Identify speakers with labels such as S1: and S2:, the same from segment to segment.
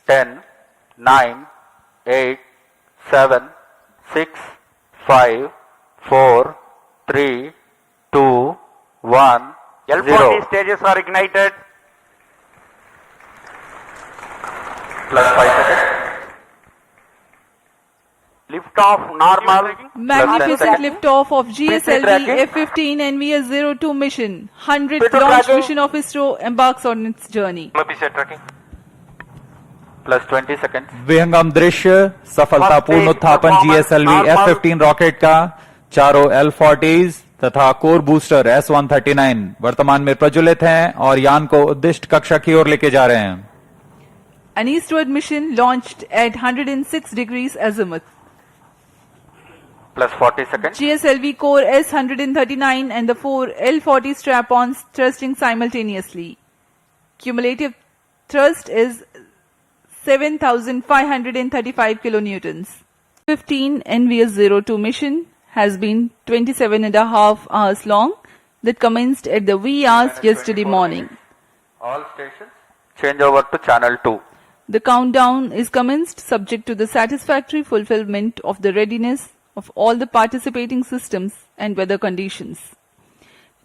S1: 10, 9, 8, 7, 6, 5, 4, 3, 2, 1,
S2: L40
S1: 0.
S2: stages are ignited.
S1: Plus 5 seconds.
S2: Lift off normal.
S3: Magnificent
S1: seconds.
S3: liftoff of GSLV
S1: tracking.
S3: F-15 NVS-02 mission. 100th
S2: P2
S3: launch
S2: tracking.
S3: mission of ISRO embarks on its journey.
S2: tracking.
S1: Plus 20 seconds.
S4: विहंगम दृश्य सफलतापूर्ण उत्थापन GSLV F-15 rocket का चारों L40s तथा core booster S-139 वर्तमान में प्रज्वलित हैं और यान को उद्दिष्ट कक्षा की ओर लेके जा रहे हैं.
S3: An eastward mission launched at 106 degrees azimuth.
S1: Plus 40 seconds.
S3: GSLV core S-139 and the 4 L-40 strap-ons thrusting simultaneously. Cumulative thrust is 7,535 kilonewtons. 15 NVS-02 mission has been 27.5 hours long that commenced at the wee hours yesterday morning.
S1: All stations change over to channel 2.
S3: The countdown is commenced subject to the satisfactory fulfillment of the readiness of all the participating systems and weather conditions.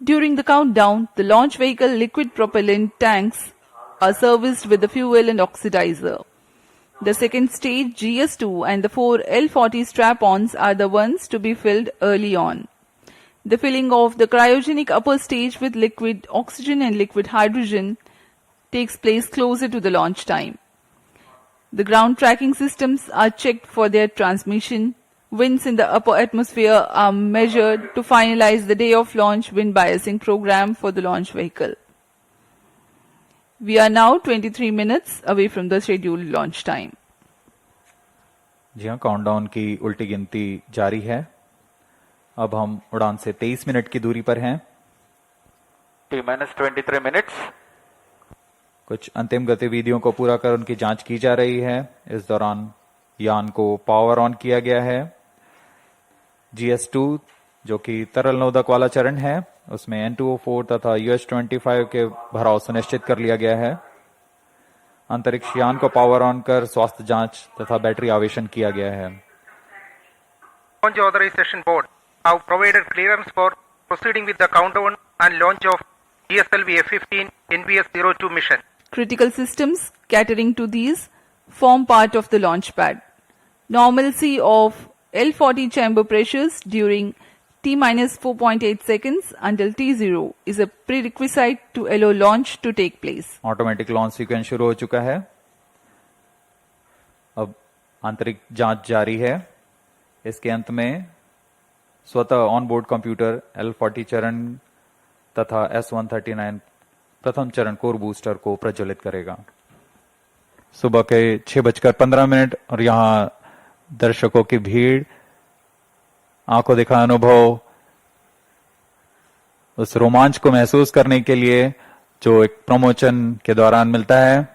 S3: During the countdown, the launch vehicle liquid propellant tanks are serviced with the fuel and oxidizer. The second stage GS2 and the 4 L-40 strap-ons are the ones to be filled early on. The filling of the cryogenic upper stage with liquid oxygen and liquid hydrogen takes place closer to the launch time. The ground tracking systems are checked for their transmission. Winds in the upper atmosphere are measured to finalize the day of launch wind biasing program for the launch vehicle. We are now 23 minutes away from the scheduled launch time.
S4: जी हाँ, countdown की उल्टी गिनती जारी है. अब हम उड़ान से 23 मिनट की दूरी पर हैं.
S1: T-minus 23 minutes.
S4: कुछ अंतिम गतिविधियों को पूरा कर उनकी जांच की जा रही है. इस दौरान यान को पावर ऑन किया गया है. GS2 जो कि तरल नोदक वाला चरण है, उसमें N2O4 तथा UH-25 के भराव सुनिश्चित कर लिया गया है. अंतरिक्ष यान को पावर ऑन कर स्वास्थ्य जांच तथा बैटरी आवेशन किया गया है.
S5: Launch Authorization Board have provided clearance for proceeding with the countdown and launch of GSLV F-15 NVS-02 mission.
S3: Critical systems catering to these form part of the launch pad. Normalcy of L-40 chamber pressures during T-minus 4.8 seconds until T0 is a prerequisite to allow launch to take place.
S4: Automatic launch sequence शुरू हो चुका है. अब आंतरिक जांच जारी है. इसके अंत में स्वतः ऑन बोर्ड कंप्यूटर L-40 चरण तथा S-139 प्रथम चरण कोर बूस्टर को प्रज्वलित करेगा. सुबह के 6:15 और यहां दर्शकों की भीड़, आंखों देखा अनुभव, उस रोमांच को महसूस करने के लिए जो एक प्रमोशन के दौरान मिलता है.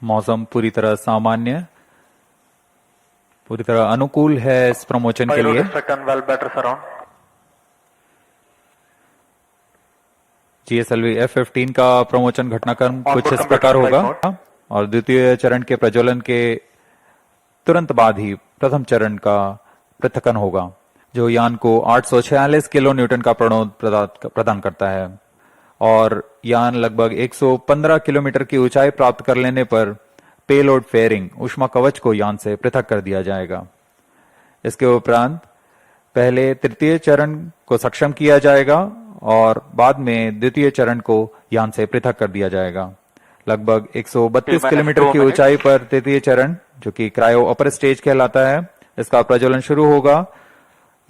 S4: मौसम पूरी तरह सामान्य, पूरी तरह अनुकूल है इस प्रमोशन के लिए. GSLV F-15 का प्रमोशन घटनाक्रम कुछ इस प्रकार होगा और द्वितीय चरण के प्रज्वलन के तुरंत बाद ही प्रथम चरण का पृथक्कन होगा, जो यान को 846 किलो न्यूटन का प्रणोद प्रदान करता है. और यान लगभग 115 किलोमीटर की ऊंचाई प्राप्त कर लेने पर पेलोड फेयरिंग ऊष्मा कवच को यान से पृथक कर दिया जाएगा. इसके उपरांत पहले तृतीय चरण को सक्षम किया जाएगा और बाद में द्वितीय चरण को यान से पृथक कर दिया जाएगा. लगभग 132 किलोमीटर की ऊंचाई पर तृतीय चरण, जो कि क्रायो अपर स्टेज कहलाता है, इसका प्रज्वलन शुरू होगा.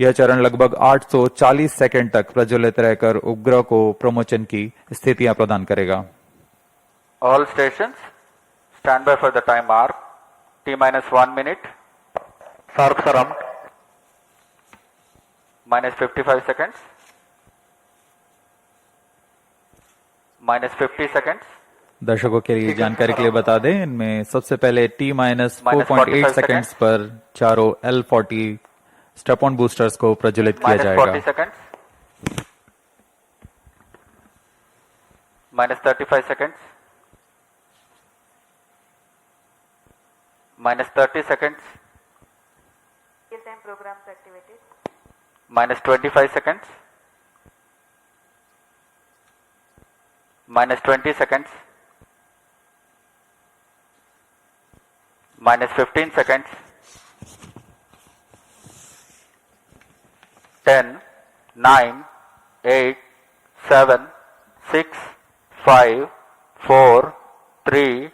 S4: यह चरण लगभग 840 सेकंड तक प्रज्वलित रहकर उपग्रह को प्रमोशन की स्थितियां प्रदान करेगा.
S1: All stations stand by for the time mark. T-minus 1 minute. Sharp surround. Minus 55 seconds. Minus 50 seconds.
S4: दर्शकों के लिए जानकारी के लिए बता दें, इनमें सबसे पहले T-minus 4.8 सेकंड्स पर चारों L-40 स्टेप-ऑन बूस्टर्स को प्रज्वलित किया जाएगा.
S1: Minus 40 seconds. Minus 35 seconds. minus 30 seconds,
S6: Real-time programs activated.
S1: minus 25 seconds, minus 20 seconds, minus 15 seconds, 10, 9, 8, 7, 6, 5, 4, 3,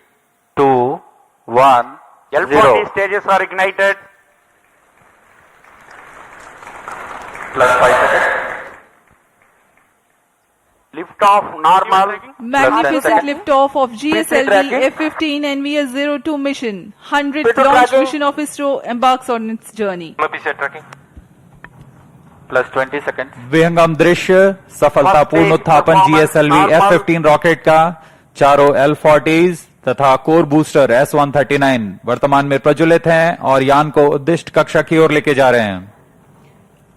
S1: 2, 1,
S2: L40
S1: 0.
S2: stages are ignited.
S1: Plus 5 seconds.
S2: Lift off normal.
S3: Magnificent
S1: seconds.
S3: liftoff of GSLV
S1: tracking.
S3: F-15 NVS-02 mission. 100th
S2: Speed
S3: launch
S2: tracking.
S3: mission of ISRO embarks on its journey.
S1: Plus 20 seconds.
S4: विहंगम दृश्य सफलतापूर्ण
S2: First stage
S4: उत्थापन
S2: performance
S4: GSLV
S2: normal.
S4: F-15 rocket का चारों L40s तथा core booster S-139 वर्तमान में प्रज्वलित हैं और यान को उद्दिष्ट कक्षा की ओर लेके जा रहे हैं.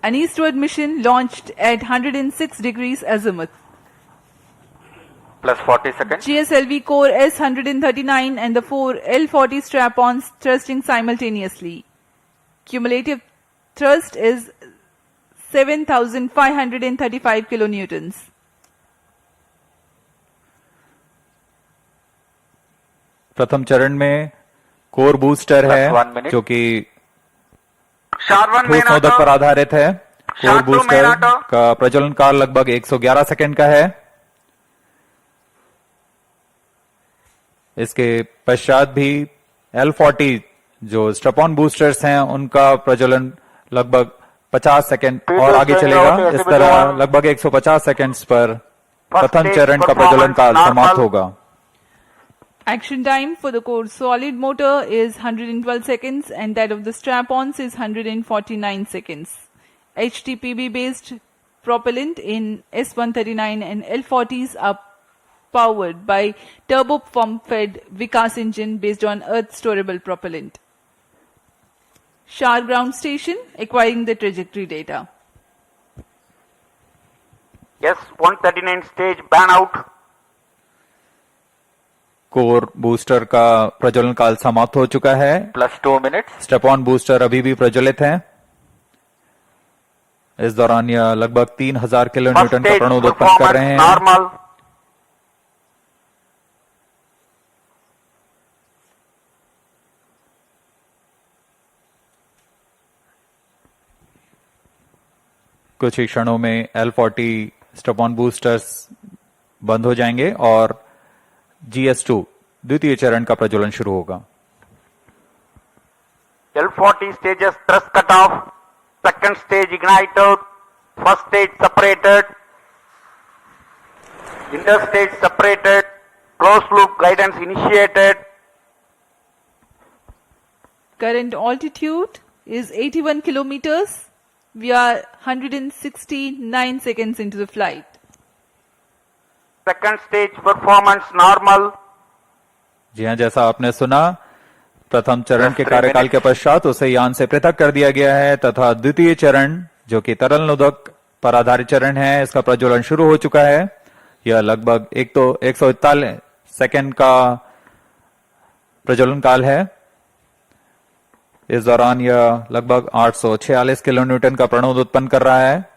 S3: An eastward mission launched at 106 degrees azimuth.
S1: Plus 40 seconds.
S3: GSLV core S-139 and the 4 L-40 strap-ons thrusting simultaneously. Cumulative thrust is 7,535 kilonewtons.
S4: प्रथम चरण में कोर बूस्टर
S1: Plus
S4: है
S1: 1 minute.
S4: जो कि
S2: Sharvan
S4: ठोस नोदक पर आधारित है. Core
S2: Sharp to
S4: booster
S2: Minato.
S4: का प्रज्वलन काल लगभग 111 सेकंड का है. इसके पश्चात भी L40 जो स्ट्रपॉन बूस्टर्स हैं उनका प्रज्वलन लगभग 50 सेकंड और आगे चलेगा. इस तरह लगभग 150 सेकंड्स पर प्रथम चरण का प्रज्वलन काल समाप्त होगा.
S3: Action time for the core solid motor is 112 seconds and that of the strap-ons is 149 seconds. HTPB based propellant in S-139 and L-40s are powered by turbo pump fed Vikas engine based on earth storable propellant. Shar ground station acquiring the trajectory data.
S2: S-139 stage ban out.
S4: Core booster का प्रज्वलन काल समाप्त हो चुका है.
S1: Plus 2 minutes.
S4: स्टेपॉन booster अभी भी प्रज्वलित हैं. इस दौरान यह लगभग 3000 किलो
S2: First
S4: न्यूटन का
S2: stage
S4: प्रणोद उत्पन्न कर
S2: performance
S4: रहे हैं.
S2: normal.
S4: कुछ ही क्षणों में L40 स्टेपॉन बूस्टर्स बंद हो जाएंगे और GS2 द्वितीय चरण का प्रज्वलन शुरू होगा.
S2: L40 stages thrust cut off. Second stage ignited. First stage separated. Interstage separated. Closed loop guidance initiated.
S3: Current altitude is 81 kilometers. We are 169 seconds into the flight.
S2: Second stage performance normal.
S4: जी हां, जैसा आपने सुना, प्रथम चरण के कार्यकाल के पश्चात उसे यान से पृथक कर दिया गया है तथा द्वितीय चरण जो कि तरल नोदक पर आधारित चरण है इसका प्रज्वलन शुरू हो चुका है. यह लगभग 141 सेकंड का प्रज्वलन काल है. इस दौरान यह लगभग 846 किलो न्यूटन का प्रणोद उत्पन्न कर रहा है.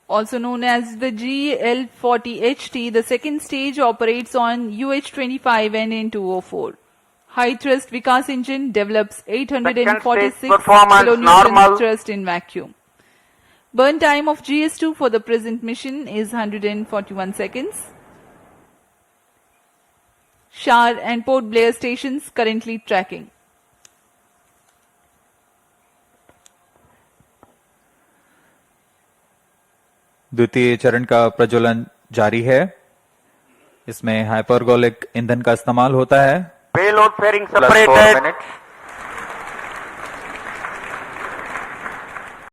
S3: Also known as the GL40HT, the second stage operates on UH-25 and N204. High thrust Vikas engine develops 846
S2: performance
S3: kilonewtons
S2: normal.
S3: thrust in vacuum. Burn time of GS2 for the present mission is 141 seconds. Shar and Port Blair stations currently tracking.
S4: द्वितीय चरण का प्रज्वलन जारी है. इसमें hypergolic ईंधन का इस्तेमाल होता है.
S2: Payload fairing
S1: Plus 4
S2: separated.
S1: minutes.